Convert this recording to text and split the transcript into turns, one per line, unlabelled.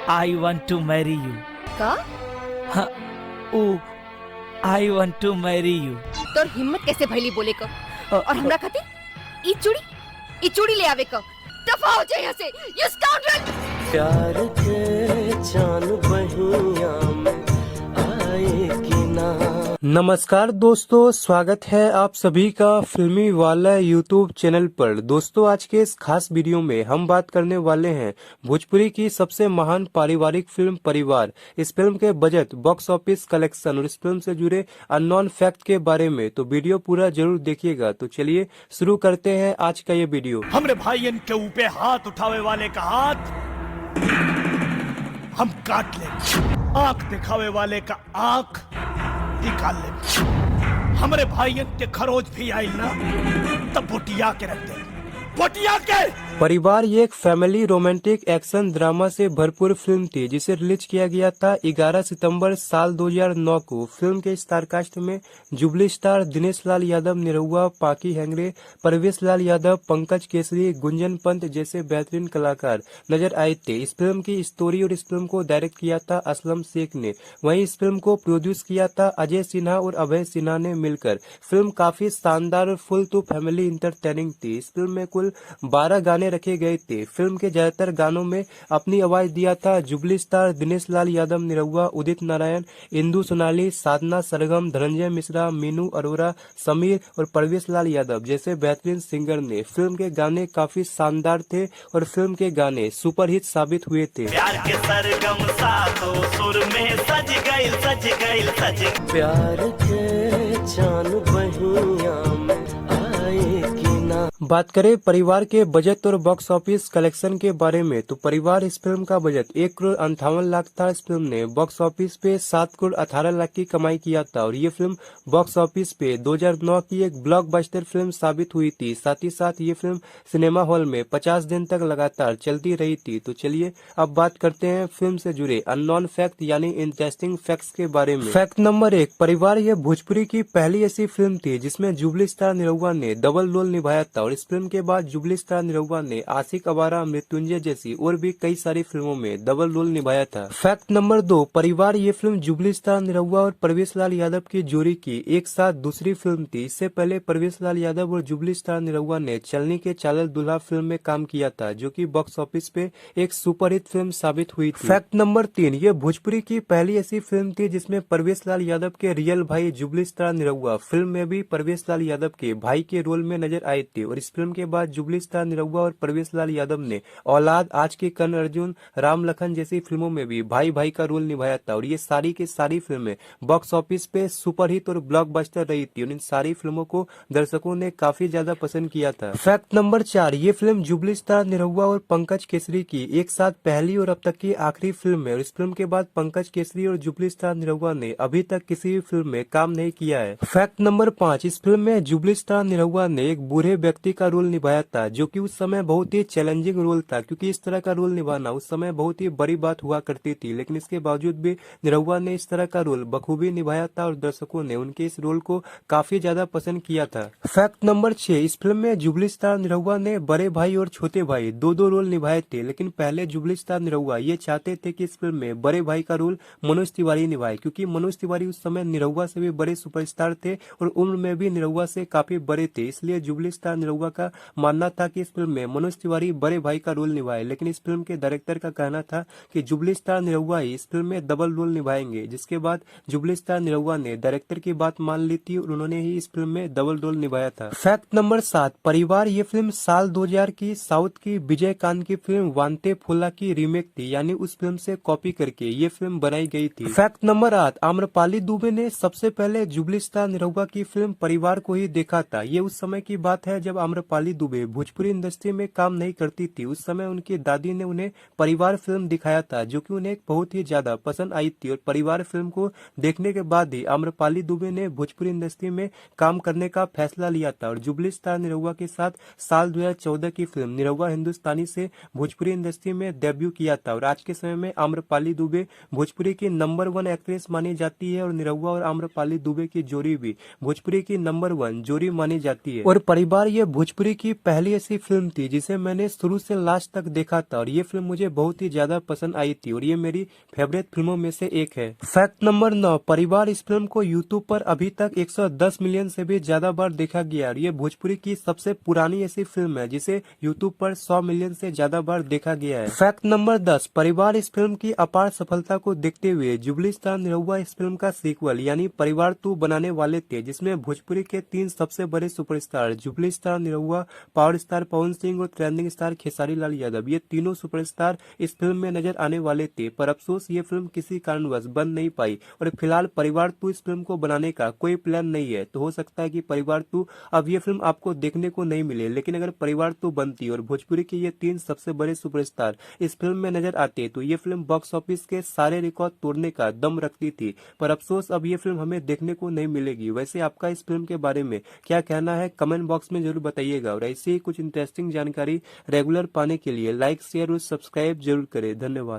I want to marry you.
का?
हाँ, ओ, I want to marry you.
तोर हिम्मत कैसे भइली बोले क? और हमरा खातिर ई चूड़ी ले आवे क? दफा हो जा यहाँ से, you scoundrel!
प्यार के चान बहिया में आए कि ना। नमस्कार दोस्तों, स्वागत है आप सभी का फिल्मी वाला यूट्यूब चैनल पर। दोस्तों, आज के इस खास वीडियो में हम बात करने वाले हैं भोजपुरी की सबसे महान पारिवारिक फिल्म परिवार। इस फिल्म के बजट, बॉक्स ऑफिस कलेक्शन और इस फिल्म से जुड़े अननोन फैक्ट के बारे में। तो वीडियो पूरा जरूर देखिएगा। तो चलिए शुरू करते हैं आज का ये वीडियो।
हमरे भाईयन के ऊपर हाथ उठावे वाले का हाथ हम काट ले, आंख दिखावे वाले का आंख निकाल ले। हमरे भाईयन के खरोज भी आई ना तब बोटिया के रख दे, बोटिया के।
परिवार ये एक फैमिली रोमांटिक एक्शन ड्रामा से भरपूर फिल्म थी जिसे रिलीज किया गया था 11 सितंबर साल 2009 को। फिल्म के स्टार कास्ट में जुबली स्टार दिनेश लाल यादव, निरहुआ पाकी हेंगड़े, परवेश लाल यादव, पंकज केसरी, गुंजन पंत जैसे बेहतरीन कलाकार नजर आए थे। इस फिल्म की स्टोरी और इस फिल्म को डायरेक्ट किया था असलम शेख ने। वहीं इस फिल्म को प्रोड्यूस किया था अजय सिन्हा और अभय सिन्हा ने मिलकर। फिल्म काफी शानदार और फुल टू फैमिली इंटरटेनिंग थी। इस फिल्म में कुल 12 गाने रखे गए थे। फिल्म के ज्यादातर गानों में अपनी आवाज दिया था जुबली स्टार दिनेश लाल यादव, निरहुआ, उदित नारायण, इंदु सोनाली, साधना सरगम, धनंजय मिश्रा, मीनू अरोरा, समीर और परवेश लाल यादव जैसे बेहतरीन सिंगर ने। फिल्म के गाने काफी शानदार थे और फिल्म के गाने सुपरहिट साबित हुए थे।
प्यार के सरगम सातो सुर में सज गइल
प्यार के चान बहिया में आए कि ना। बात करें परिवार के बजट और बॉक्स ऑफिस कलेक्शन के बारे में, तो परिवार इस फिल्म का बजट 1,58,00,000 था। इस फिल्म ने बॉक्स ऑफिस पे 7,18,00,000 की कमाई किया था और ये फिल्म बॉक्स ऑफिस पे 2009 की एक ब्लॉकबस्टर फिल्म साबित हुई थी। साथ ही साथ ये फिल्म सिनेमा हॉल में 50 दिन तक लगातार चलती रही थी। तो चलिए अब बात करते हैं फिल्म से जुड़े अननोन फैक्ट यानी इंटरेस्टिंग फैक्ट्स के बारे में। फैक्ट नंबर 1, परिवार ये भोजपुरी की पहली ऐसी फिल्म थी जिसमें जुबली स्टार निरहुआ ने डबल रोल निभाया था और इस फिल्म के बाद जुबली स्टार निरहुआ ने आशिक आवारा, मृत्युंजय जैसी और भी कई सारी फिल्मों में डबल रोल निभाया था। फैक्ट नंबर 2, परिवार ये फिल्म जुबली स्टार निरहुआ और परवेश लाल यादव की जोड़ी की एक साथ दूसरी फिल्म थी। इससे पहले परवेश लाल यादव और जुबली स्टार निरहुआ ने चलनी के चालल दूल्हा फिल्म में काम किया था जो कि बॉक्स ऑफिस पे एक सुपरहिट फिल्म साबित हुई थी। फैक्ट नंबर 3, ये भोजपुरी की पहली ऐसी फिल्म थी जिसमें परवेश लाल यादव के रियल भाई जुबली स्टार निरहुआ फिल्म में भी परवेश लाल यादव के भाई के रोल में नजर आए थे और इस फिल्म के बाद जुबली स्टार निरहुआ और परवेश लाल यादव ने औलाद, आज के कर्ण अर्जुन, राम लखन जैसी फिल्मों में भी भाई भाई का रोल निभाया था और ये सारी की सारी फिल्में बॉक्स ऑफिस पे सुपरहिट और ब्लॉकबस्टर रही थी और इन सारी फिल्मों को दर्शकों ने काफी ज्यादा पसंद किया था। फैक्ट नंबर 4, ये फिल्म जुबली स्टार निरहुआ और पंकज केसरी की एक साथ पहली और अब तक की आखिरी फिल्म है और इस फिल्म के बाद पंकज केसरी और जुबली स्टार निरहुआ ने अभी तक किसी भी फिल्म में काम नहीं किया है। फैक्ट नंबर 5, इस फिल्म में जुबली स्टार निरहुआ ने एक बूढ़े व्यक्ति का रोल निभाया था जो कि उस समय बहुत ही चैलेंजिंग रोल था क्योंकि इस तरह का रोल निभाना उस समय बहुत ही बड़ी बात हुआ करती थी। लेकिन इसके बावजूद भी निरहुआ ने इस तरह का रोल बखूबी निभाया था और दर्शकों ने उनके इस रोल को काफी ज्यादा पसंद किया था। फैक्ट नंबर 6, इस फिल्म में जुबली स्टार निरहुआ ने बड़े भाई और छोटे भाई दो रोल निभाए थे। लेकिन पहले जुबली स्टार निरहुआ ये चाहते थे कि इस फिल्म में बड़े भाई का रोल मनोज तिवारी निभाए क्योंकि मनोज तिवारी उस समय निरहुआ से भी बड़े सुपरस्टार थे और उम्र में भी निरहुआ से काफी बड़े थे। इसलिए जुबली स्टार निरहुआ का मानना था कि इस फिल्म में मनोज तिवारी बड़े भाई का रोल निभाए। लेकिन इस फिल्म के डायरेक्टर का कहना था कि जुबली स्टार निरहुआ ही इस फिल्म में डबल रोल निभाएंगे, जिसके बाद जुबली स्टार निरहुआ ने डायरेक्टर की बात मान ली थी और उन्होंने ही इस फिल्म में डबल रोल निभाया था। फैक्ट नंबर 7, परिवार ये फिल्म साल 2000 की साउथ की विजयकांत की फिल्म वांते फुल्ला की रीमेक थी, यानी उस फिल्म से कॉपी करके ये फिल्म बनाई गई थी। फैक्ट नंबर 8, आम्रपाली दुबे ने सबसे पहले जुबली स्टार निरहुआ की फिल्म परिवार को ही देखा था। ये उस समय की बात है जब आम्रपाली दुबे भोजपुरी इंडस्ट्री में काम नहीं करती थी। उस समय उनकी दादी ने उन्हें परिवार फिल्म दिखाया था जो कि उन्हें बहुत ही ज्यादा पसंद आई थी और परिवार फिल्म को देखने के बाद ही आम्रपाली दुबे ने भोजपुरी इंडस्ट्री में काम करने का फैसला लिया था और जुबली स्टार निरहुआ के साथ साल 2014 की फिल्म निरहुआ हिंदुस्तानी से भोजपुरी इंडस्ट्री में डेब्यू किया था और आज के समय में आम्रपाली दुबे भोजपुरी की नंबर 1 एक्ट्रेस मानी जाती है और निरहुआ और आम्रपाली दुबे की जोड़ी भी भोजपुरी की नंबर 1 जोड़ी मानी जाती है। और परिवार ये भोजपुरी की पहली ऐसी फिल्म थी जिसे मैंने शुरू से लास्ट तक देखा था और ये फिल्म मुझे बहुत ही ज्यादा पसंद आई थी और ये मेरी फेवरेट फिल्मों में से एक है। फैक्ट नंबर 9, परिवार इस फिल्म को यूट्यूब पर अभी तक 110 मिलियन से भी ज्यादा बार देखा गया और ये भोजपुरी की सबसे पुरानी ऐसी फिल्म है जिसे यूट्यूब पर 100 मिलियन से ज्यादा बार देखा गया है। फैक्ट नंबर 10, परिवार इस फिल्म की अपार सफलता को देखते हुए जुबली स्टार निरहुआ इस फिल्म का सीक्वल यानी परिवार 2 बनाने वाले थे, जिसमें भोजपुरी के 3 सबसे बड़े superstar jubilee star Nirahua, power star Pawan Singh और ट्रेंडिंग स्टार खेसारी लाल यादव, ये तीनों सुपरस्टार इस फिल्म में नजर आने वाले थे। पर अफसोस ये फिल्म किसी कारणवश बन नहीं पाई और फिलहाल परिवार 2 इस फिल्म को बनाने का कोई प्लान नहीं है। तो हो सकता है कि परिवार 2 अब ये फिल्म आपको देखने को नहीं मिले, लेकिन अगर परिवार 2 बनती और भोजपुरी के ये 3 सबसे बड़े सुपरस्टार इस फिल्म में नजर आते तो ये फिल्म बॉक्स ऑफिस के सारे रिकॉर्ड तोड़ने का दम रखती थी। पर अफसोस अब ये फिल्म हमें देखने को नहीं मिलेगी। वैसे आपका इस फिल्म के बारे में क्या कहना है कमेंट बॉक्स में जरूर बताइएगा और ऐसे ही कुछ इंटरेस्टिंग जानकारी रेगुलर पाने के लिए लाइक, शेयर और सब्सक्राइब जरूर करें। धन्यवाद।